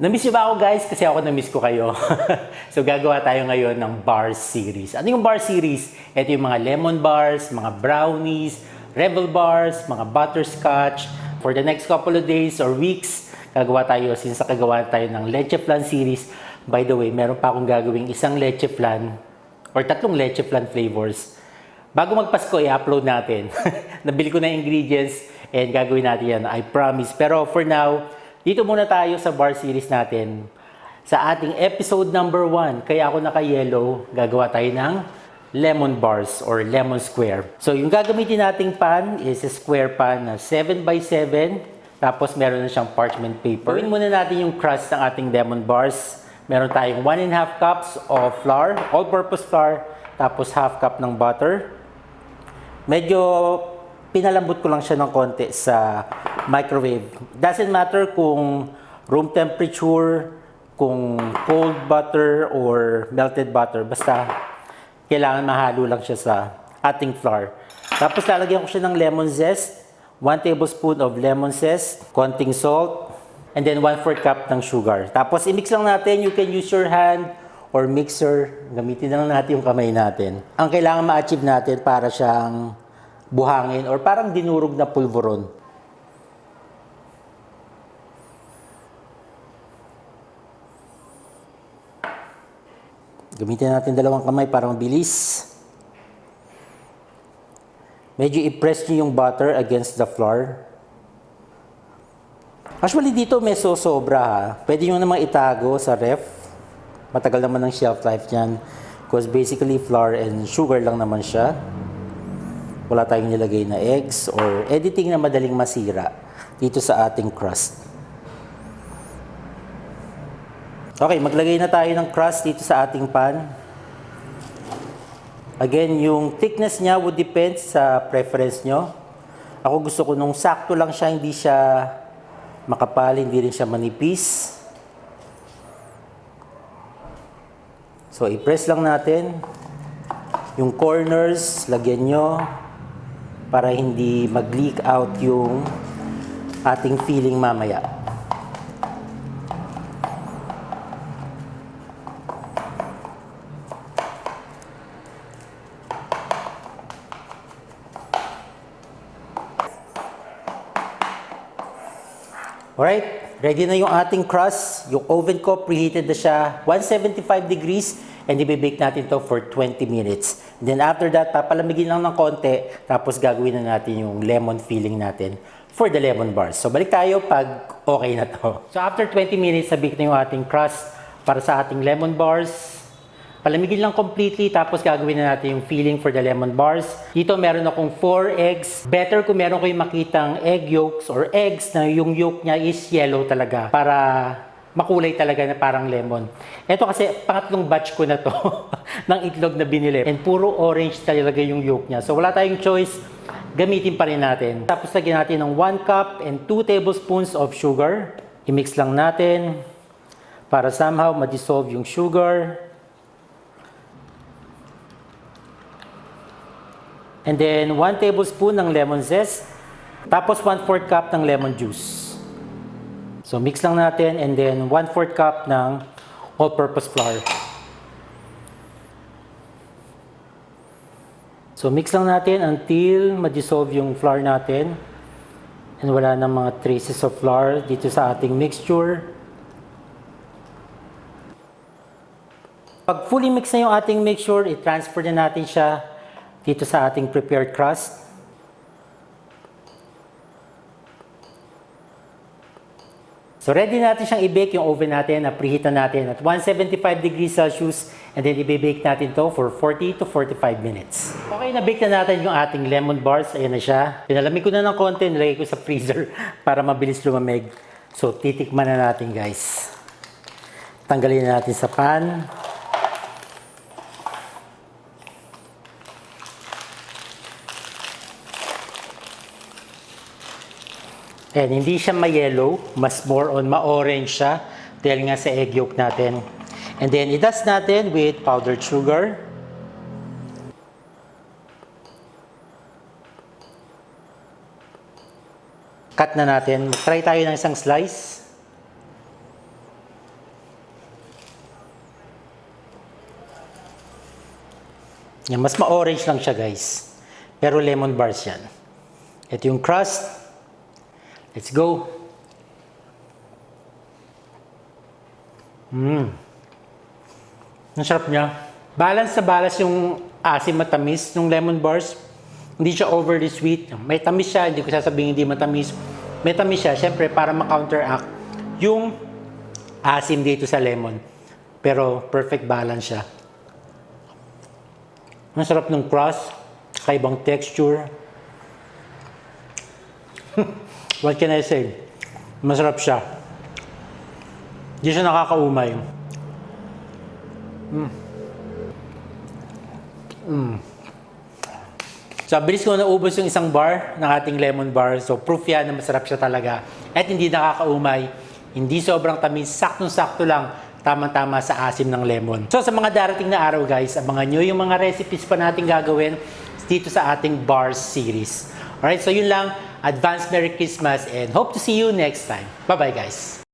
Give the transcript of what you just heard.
Na-miss niyo ba ako guys? Kasi ako na-miss ko kayo. So gagawa tayo ngayon ng bar series. Ano yung bar series? Ito yung mga lemon bars, mga brownies, rebel bars, mga butterscotch. For the next couple of days or weeks, gagawa tayo, since kagawa tayo ng leche flan series. By the way, meron pa akong gagawing isang leche flan or tatlong leche flan flavors. Bago magpasko, i-upload natin. Nabili ko na ingredients and gagawin natin yan, I promise. Pero for now, dito muna tayo sa bar series natin. Sa ating episode number 1, kaya ako naka-yellow, gagawa tayo ng lemon bars or lemon square. So yung gagamitin nating pan is a square pan na 7x7. Tapos meron na siyang parchment paper. Gawin muna natin yung crust ng ating lemon bars. Meron tayong 1.5 cups of flour, all-purpose flour. Tapos half cup ng butter. Medyo pinalambot ko lang siya ng konti sa microwave. Doesn't matter kung room temperature, kung cold butter or melted butter. Basta kailangan mahalo lang siya sa ating flour. Tapos lalagyan ko siya ng lemon zest. 1 tablespoon of lemon zest, konting salt, and then 1/4 cup ng sugar. Tapos i-mix lang natin. You can use your hand or mixer. Gamitin na lang natin yung kamay natin. Ang kailangan ma-achieve natin para siyang buhangin or parang dinurog na pulveron. Gamitin natin dalawang kamay para mabilis. Medyo i-press nyo yung butter against the flour. Actually dito may sobra ha. Pwede nyo namang itago sa ref. Matagal naman ang shelf life niyan. Because basically flour and sugar lang naman siya. Wala tayong nilagay na eggs or anything na madaling masira dito sa ating crust. Okay, maglagay na tayo ng crust dito sa ating pan. Again, yung thickness niya would depend sa preference nyo. Ako gusto ko nung sakto lang siya, hindi siya makapal, hindi rin siya manipis. So, i-press lang natin. Yung corners, lagyan nyo para hindi mag-leak out yung ating filling mamaya. Alright, ready na yung ating crust. Yung oven ko, preheated na siya 175 degrees and i-bake natin to for 20 minutes. And then after that, papalamigin lang ng konti, tapos gagawin na natin yung lemon filling natin for the lemon bars. So balik tayo pag okay na to. So after 20 minutes, nabake na yung ating crust para sa ating lemon bars. Palamigin lang completely, tapos gagawin na natin yung filling for the lemon bars. Dito meron akong 4 eggs. Better kung meron kayong makitang egg yolks or eggs na yung yolk niya is yellow talaga para makulay talaga na parang lemon. Ito kasi pangatlong batch ko na to ng itlog na binili. And puro orange talaga yung yolk niya. So wala tayong choice, gamitin pa rin natin. Tapos lagyan natin ng 1 cup and 2 tablespoons of sugar. I-mix lang natin para somehow ma-dissolve yung sugar. And then 1 tablespoon ng lemon zest. Tapos 1/4 cup ng lemon juice. So mix lang natin and then 1/4 cup ng all-purpose flour. So mix lang natin until ma-dissolve yung flour natin. And wala na mga traces of flour dito sa ating mixture. Pag fully mix na yung ating mixture, i-transfer na natin siya dito sa ating prepared crust. So ready natin siyang i-bake yung oven natin na preheatan natin at 175 degrees Celsius and then i-bake natin to for 40 to 45 minutes. Okay, na-bake na natin yung ating lemon bars. Ayan na siya. Pinalamig ko na ng konti, nilagay ko sa freezer para mabilis lumamig. So titikman na natin guys. Tanggalin na natin sa pan. And hindi siya ma-yellow, mas more on ma-orange siya dahil nga sa egg yolk natin. And then i-dust natin with powdered sugar. Cut na natin. Try tayo ng isang slice. Yan, mas ma-orange lang siya guys. Pero lemon bars yan. Ito yung crust. Let's go. Ang sarap niya. Balance na balance yung asim matamis ng lemon bars. Hindi siya overly sweet. May tamis siya, hindi ko sasabihin hindi matamis. May tamis siya, syempre para ma-counteract yung asim dito sa lemon. Pero perfect balance siya. Ang sarap ng crust, kakaibang texture. What can I say? Masarap siya. Hindi siya nakakaumay. So, bilis ko naubos yung isang bar ng ating lemon bar. So, proof yan na masarap siya talaga. At hindi nakakaumay. Hindi sobrang tamis. Saktong-sakto lang. Tama-tama sa asim ng lemon. So, sa mga darating na araw guys, abangan nyo yung mga recipes pa natin gagawin dito sa ating bars series. Alright, so yun lang. Advance Merry Christmas and hope to see you next time. Bye-bye guys.